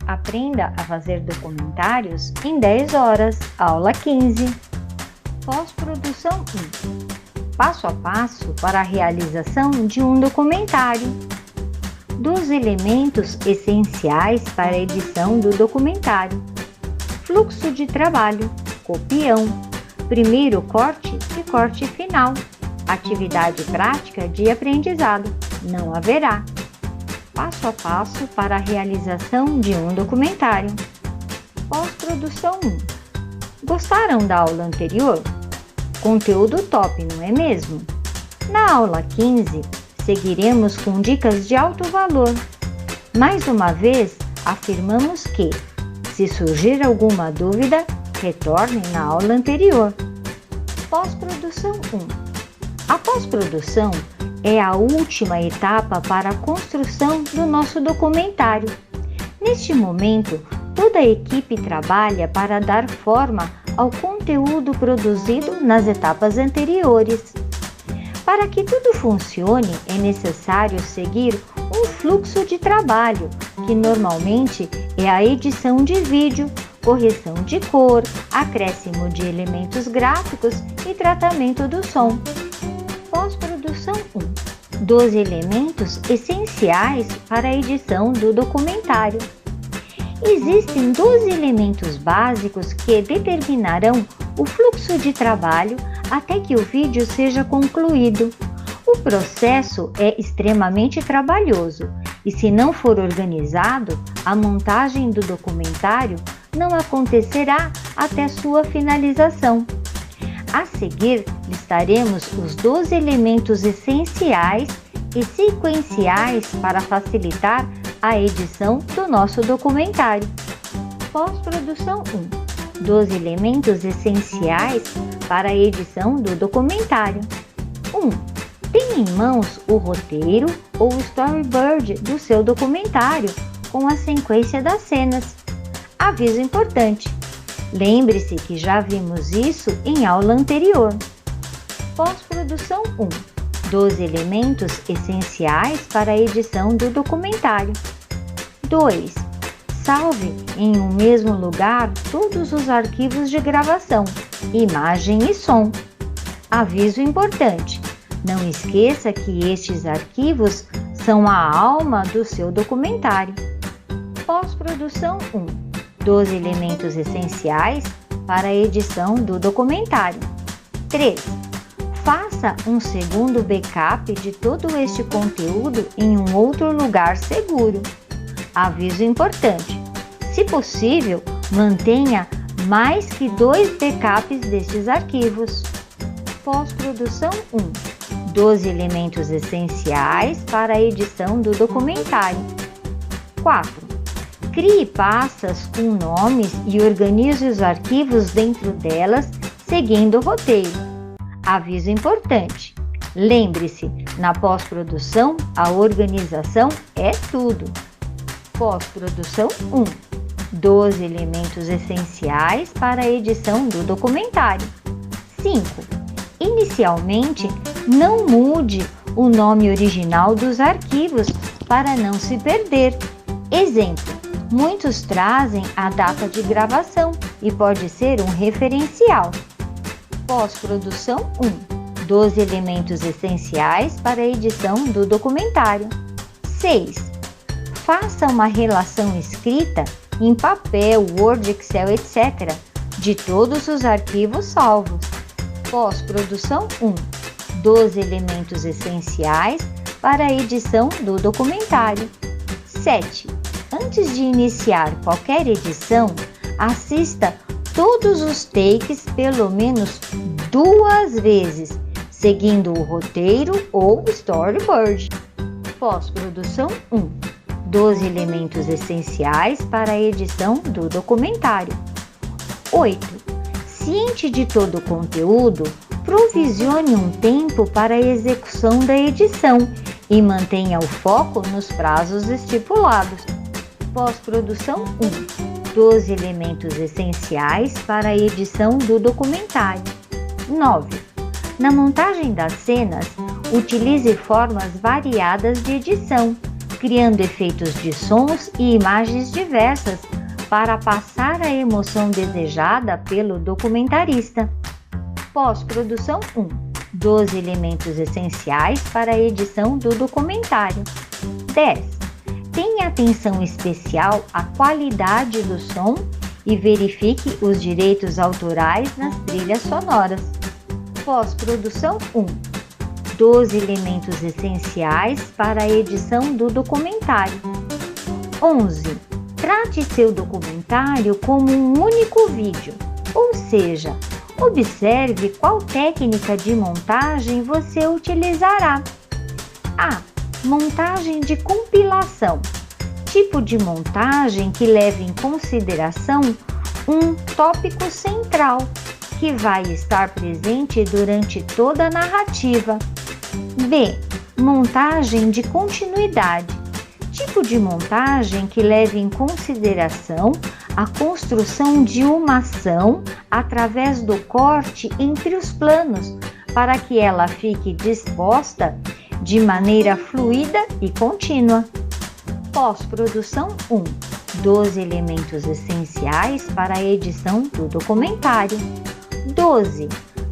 Aprenda a fazer documentários em 10 horas, aula 15. Pós-produção 1. Passo a passo para a realização de um documentário. Dos elementos essenciais para a edição do documentário. Fluxo de trabalho, copião, primeiro corte e corte final. Atividade prática de aprendizado, não haverá. Passo a passo para a realização de um documentário. Pós-produção 1. Gostaram da aula anterior? Conteúdo top, não é mesmo? Na aula 15, seguiremos com dicas de alto valor. Mais uma vez, afirmamos que, se surgir alguma dúvida, retorne na aula anterior. Pós-produção 1. A pós-produção é a última etapa para a construção do nosso documentário. Neste momento, toda a equipe trabalha para dar forma ao conteúdo produzido nas etapas anteriores. Para que tudo funcione, é necessário seguir um fluxo de trabalho, que normalmente é a edição de vídeo, correção de cor, acréscimo de elementos gráficos e tratamento do som. Pós-produção 1. Dos elementos essenciais para a edição do documentário. Existem 12 elementos básicos que determinarão o fluxo de trabalho até que o vídeo seja concluído. O processo é extremamente trabalhoso e, se não for organizado, a montagem do documentário não acontecerá até sua finalização. A seguir, listaremos os 12 elementos essenciais e sequenciais para facilitar a edição do nosso documentário. Pós-produção 1. 12 elementos essenciais para a edição do documentário. 1. Tenha em mãos o roteiro ou storyboard do seu documentário com a sequência das cenas. Aviso importante: lembre-se que já vimos isso em aula anterior. Pós-produção 1. 12 elementos essenciais para a edição do documentário. 2. Salve em um mesmo lugar todos os arquivos de gravação, imagem e som. Aviso importante: não esqueça que estes arquivos são a alma do seu documentário. Pós-produção 1. 12 elementos essenciais para a edição do documentário. 3. Faça um segundo backup de todo este conteúdo em um outro lugar seguro. Aviso importante: se possível, mantenha mais que 2 backups destes arquivos. Pós-produção 1. 12 elementos essenciais para a edição do documentário. 4. Crie pastas com nomes e organize os arquivos dentro delas, seguindo o roteiro. Aviso importante: lembre-se, na pós-produção, a organização é tudo. Pós-produção 1. 12 elementos essenciais para a edição do documentário. 5. Inicialmente, não mude o nome original dos arquivos para não se perder. Exemplo: muitos trazem a data de gravação e pode ser um referencial. Pós-produção 1. 12 elementos essenciais para a edição do documentário. 6. Faça uma relação escrita em papel, Word, Excel, etc. de todos os arquivos salvos. Pós-produção 1. 12 elementos essenciais para a edição do documentário. 7. Antes de iniciar qualquer edição, assista todos os takes pelo menos 2 vezes, seguindo o roteiro ou storyboard. Pós-produção 1. 12 elementos essenciais para a edição do documentário. 8. Ciente de todo o conteúdo, provisione um tempo para a execução da edição e mantenha o foco nos prazos estipulados. Pós-produção 1. 12 elementos essenciais para a edição do documentário. 9. Na montagem das cenas, utilize formas variadas de edição, criando efeitos de sons e imagens diversas para passar a emoção desejada pelo documentarista. Pós-produção 1. 12 elementos essenciais para a edição do documentário. 10. Tenha atenção especial à qualidade do som e verifique os direitos autorais nas trilhas sonoras. Pós-produção 1. 12 elementos essenciais para a edição do documentário. 11. Trate seu documentário como um único vídeo, ou seja, observe qual técnica de montagem você utilizará. A. Montagem de compilação. Tipo de montagem que leva em consideração um tópico central, que vai estar presente durante toda a narrativa. B. Montagem de continuidade. Tipo de montagem que leva em consideração a construção de uma ação através do corte entre os planos, para que ela fique disposta de maneira fluida e contínua. Pós-produção 1. 12 elementos essenciais para a edição do documentário. 12.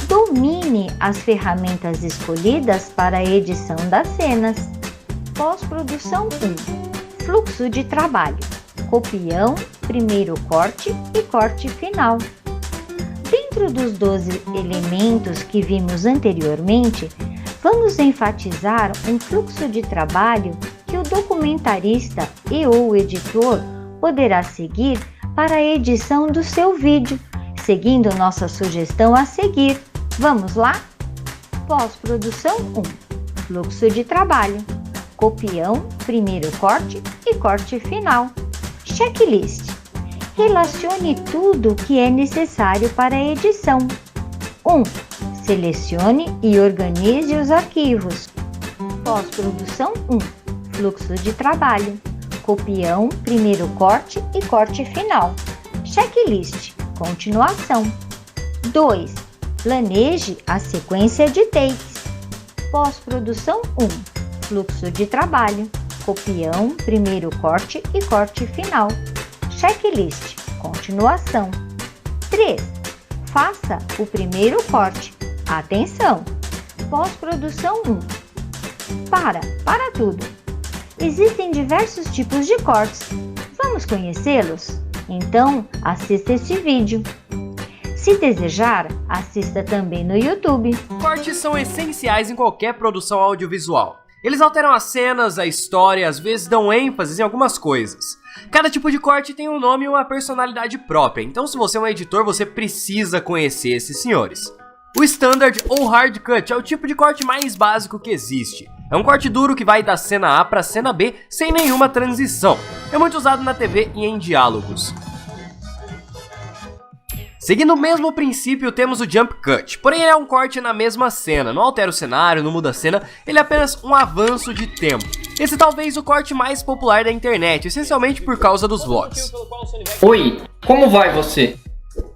Domine as ferramentas escolhidas para a edição das cenas. Pós-produção 1. Fluxo de trabalho. Copião, primeiro corte e corte final. Dentro dos 12 elementos que vimos anteriormente, vamos enfatizar um fluxo de trabalho que o documentarista e ou editor poderá seguir para a edição do seu vídeo, seguindo nossa sugestão a seguir. Vamos lá? Pós-produção 1. Fluxo de trabalho. Copião, primeiro corte e corte final. Checklist. Relacione tudo o que é necessário para a edição. 1. Selecione e organize os arquivos. Pós-produção 1. Fluxo de trabalho. Copião, primeiro corte e corte final. Checklist. Continuação. 2. Planeje a sequência de takes. Pós-produção 1. Fluxo de trabalho. Copião, primeiro corte e corte final. Checklist. Continuação. 3. Faça o primeiro corte. Atenção! Pós-produção 1. Para tudo! Existem diversos tipos de cortes. Vamos conhecê-los? Então, assista este vídeo. Se desejar, assista também no YouTube. Cortes são essenciais em qualquer produção audiovisual. Eles alteram as cenas, a história, às vezes dão ênfase em algumas coisas. Cada tipo de corte tem um nome e uma personalidade própria, então se você é um editor, você precisa conhecer esses senhores. O Standard ou Hard Cut é o tipo de corte mais básico que existe. É um corte duro que vai da cena A para a cena B sem nenhuma transição. É muito usado na TV e em diálogos. Seguindo o mesmo princípio, temos o Jump Cut, porém ele é um corte na mesma cena, não altera o cenário, não muda a cena, ele é apenas um avanço de tempo. Esse é talvez o corte mais popular da internet, essencialmente por causa dos vlogs. Oi, como vai você?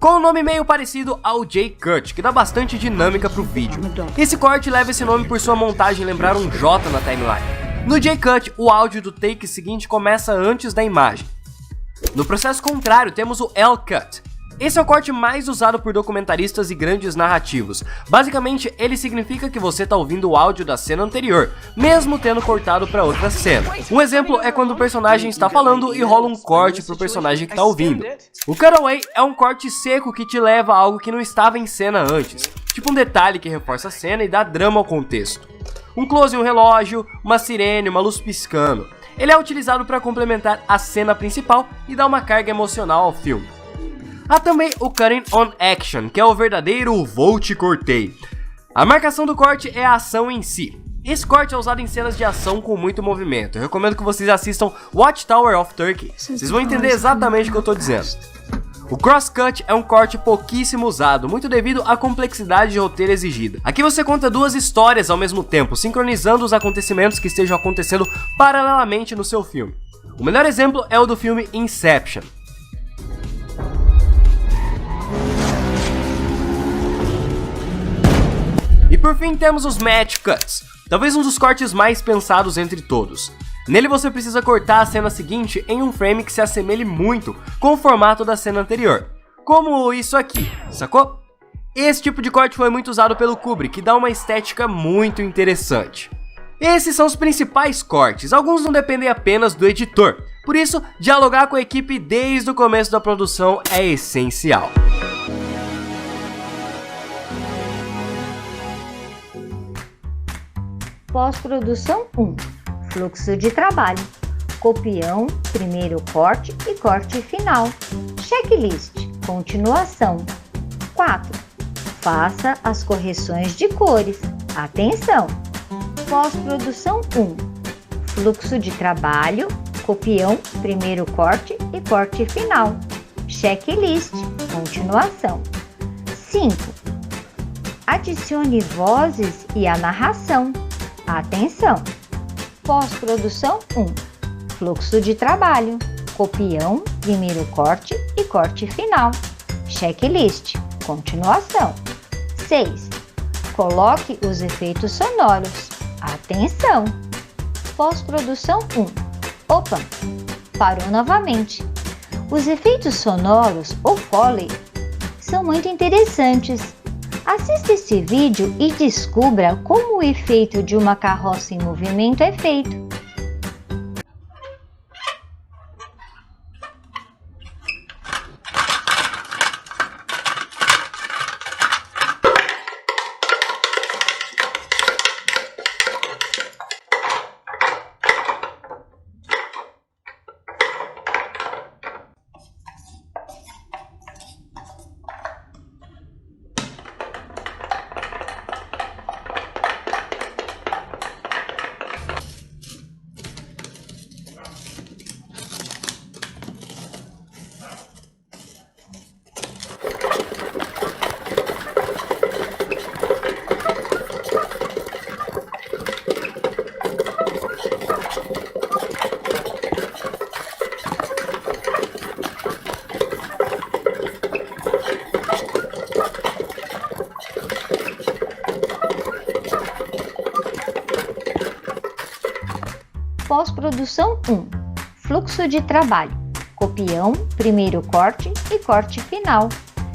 Com um nome meio parecido ao J-Cut, que dá bastante dinâmica pro vídeo. Esse corte leva esse nome por sua montagem lembrar um J na timeline. No J-Cut, o áudio do take seguinte começa antes da imagem. No processo contrário, temos o L-Cut. Esse é o corte mais usado por documentaristas e grandes narrativos. Basicamente, ele significa que você está ouvindo o áudio da cena anterior, mesmo tendo cortado para outra cena. Um exemplo é quando o personagem está falando e rola um corte para o personagem que está ouvindo. O cutaway é um corte seco que te leva a algo que não estava em cena antes, tipo um detalhe que reforça a cena e dá drama ao contexto. Um close em um relógio, uma sirene, uma luz piscando. Ele é utilizado para complementar a cena principal e dar uma carga emocional ao filme. Há também o Cutting on Action, que é o verdadeiro vou te cortei. A marcação do corte é a ação em si. Esse corte é usado em cenas de ação com muito movimento. Eu recomendo que vocês assistam Watchtower of Turkey. Vocês vão entender exatamente o que eu estou dizendo. O crosscut é um corte pouquíssimo usado, muito devido à complexidade de roteiro exigida. Aqui você conta duas histórias ao mesmo tempo, sincronizando os acontecimentos que estejam acontecendo paralelamente no seu filme. O melhor exemplo é o do filme Inception. E por fim temos os Match Cuts, talvez um dos cortes mais pensados entre todos. Nele você precisa cortar a cena seguinte em um frame que se assemelhe muito com o formato da cena anterior, como isso aqui, sacou? Esse tipo de corte foi muito usado pelo Kubrick, que dá uma estética muito interessante. Esses são os principais cortes, alguns não dependem apenas do editor, por isso dialogar com a equipe desde o começo da produção é essencial. Pós-produção 1. Fluxo de trabalho. Copião, primeiro corte e corte final. Checklist. Continuação. 4. Faça as correções de cores. Atenção! Pós-produção 1. Fluxo de trabalho. Copião, primeiro corte e corte final. Checklist. Continuação. 5. Adicione vozes e a narração. Atenção! Pós-produção 1. Fluxo de trabalho. Copião, primeiro corte e corte final. Checklist. Continuação. 6. Coloque os efeitos sonoros. Atenção! Pós-produção 1. Opa! Parou novamente. Os efeitos sonoros ou Foley são muito interessantes. Assista esse vídeo e descubra como o efeito de uma carroça em movimento é feito. Pós-produção 1. Fluxo de trabalho. Copião, primeiro corte e corte final.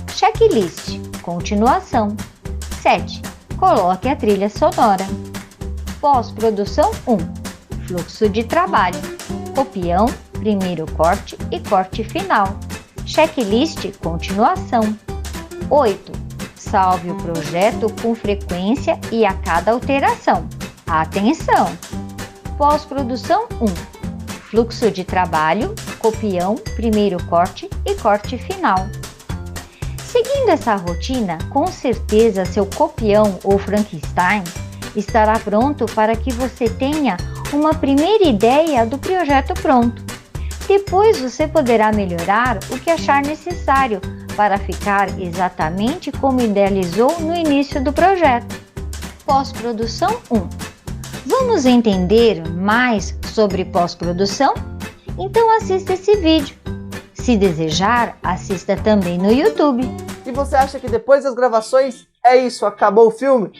Checklist. Continuação. 7. Coloque a trilha sonora. Pós-produção 1. Fluxo de trabalho. Copião, primeiro corte e corte final. Checklist. Continuação. 8. Salve o projeto com frequência e a cada alteração. Atenção! Pós-produção 1. Fluxo de trabalho, copião, primeiro corte e corte final. Seguindo essa rotina, com certeza seu copião ou Frankenstein estará pronto para que você tenha uma primeira ideia do projeto pronto. Depois você poderá melhorar o que achar necessário para ficar exatamente como idealizou no início do projeto. Pós-produção 1. Vamos entender mais sobre pós-produção? Então assista esse vídeo. Se desejar, assista também no YouTube. E você acha que depois das gravações é isso, acabou o filme?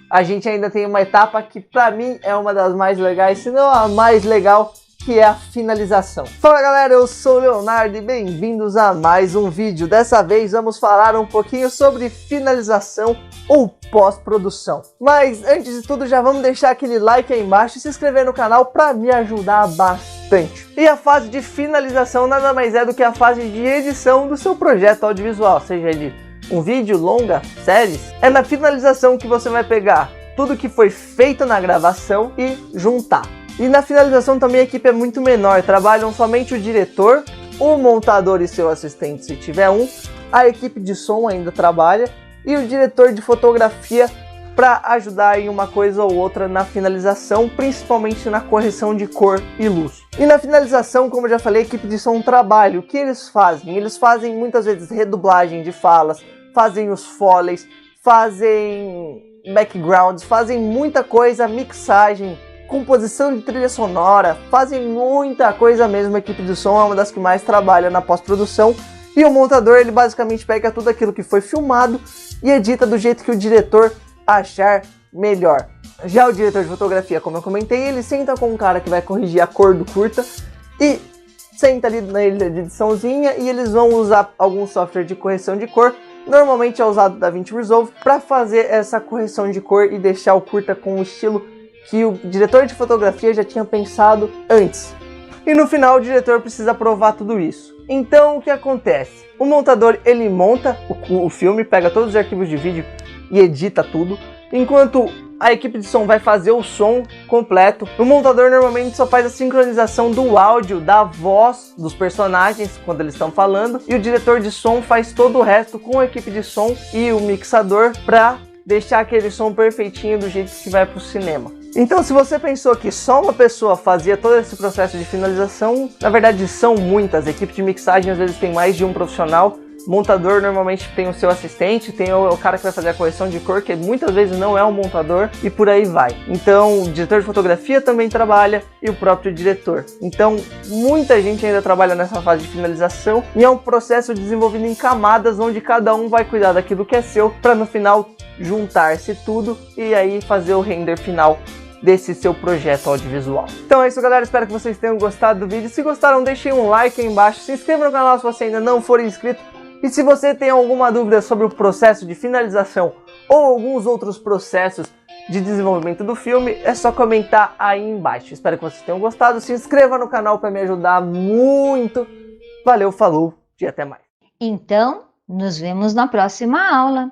A gente ainda tem uma etapa que pra mim é uma das mais legais, se não a mais legal, que é a finalização. Fala galera, eu sou o Leonardo e bem-vindos a mais um vídeo. Dessa vez vamos falar um pouquinho sobre finalização ou pós-produção. Mas antes de tudo já vamos deixar aquele like aí embaixo e se inscrever no canal para me ajudar bastante. E a fase de finalização nada mais é do que a fase de edição do seu projeto audiovisual, seja ele um vídeo, longa, séries. É na finalização que você vai pegar tudo que foi feito na gravação e juntar. E na finalização também a equipe é muito menor, trabalham somente o diretor, o montador e seu assistente se tiver um, a equipe de som ainda trabalha e o diretor de fotografia para ajudar em uma coisa ou outra na finalização, principalmente na correção de cor e luz. E na finalização, como eu já falei, a equipe de som trabalha. O que eles fazem? Eles fazem muitas vezes redublagem de falas, fazem os foleys, fazem backgrounds, fazem muita coisa, mixagem, composição de trilha sonora, fazem muita coisa mesmo. A equipe de som é uma das que mais trabalha na pós-produção. E o montador, ele basicamente pega tudo aquilo que foi filmado e edita do jeito que o diretor achar melhor. Já o diretor de fotografia, como eu comentei, ele senta com um cara que vai corrigir a cor do curta e senta ali na ilha de ediçãozinha e eles vão usar algum software de correção de cor. Normalmente é usado o DaVinci Resolve para fazer essa correção de cor e deixar o curta com o estilo que o diretor de fotografia já tinha pensado antes. E no final o diretor precisa aprovar tudo isso. Então o que acontece? O montador ele monta o filme, pega todos os arquivos de vídeo e edita tudo, enquanto a equipe de som vai fazer o som completo. O montador normalmente só faz a sincronização do áudio, da voz dos personagens quando eles estão falando, e o diretor de som faz todo o resto com a equipe de som e o mixador para deixar aquele som perfeitinho do jeito que vai para o cinema. Então, se você pensou que só uma pessoa fazia todo esse processo de finalização, na verdade são muitas. A equipe de mixagem às vezes tem mais de um profissional. O montador normalmente tem o seu assistente, tem o cara que vai fazer a correção de cor, que muitas vezes não é um montador, e por aí vai. Então, o diretor de fotografia também trabalha e o próprio diretor. Então, muita gente ainda trabalha nessa fase de finalização e é um processo desenvolvido em camadas onde cada um vai cuidar daquilo que é seu para no final juntar-se tudo e aí fazer o render final desse seu projeto audiovisual. Então é isso, galera, espero que vocês tenham gostado do vídeo. Se gostaram, deixem um like aí embaixo, se inscreva no canal se você ainda não for inscrito, e se você tem alguma dúvida sobre o processo de finalização ou alguns outros processos de desenvolvimento do filme, é só comentar aí embaixo. Espero que vocês tenham gostado, se inscreva no canal para me ajudar muito. Valeu, falou e até mais. Então, nos vemos na próxima aula.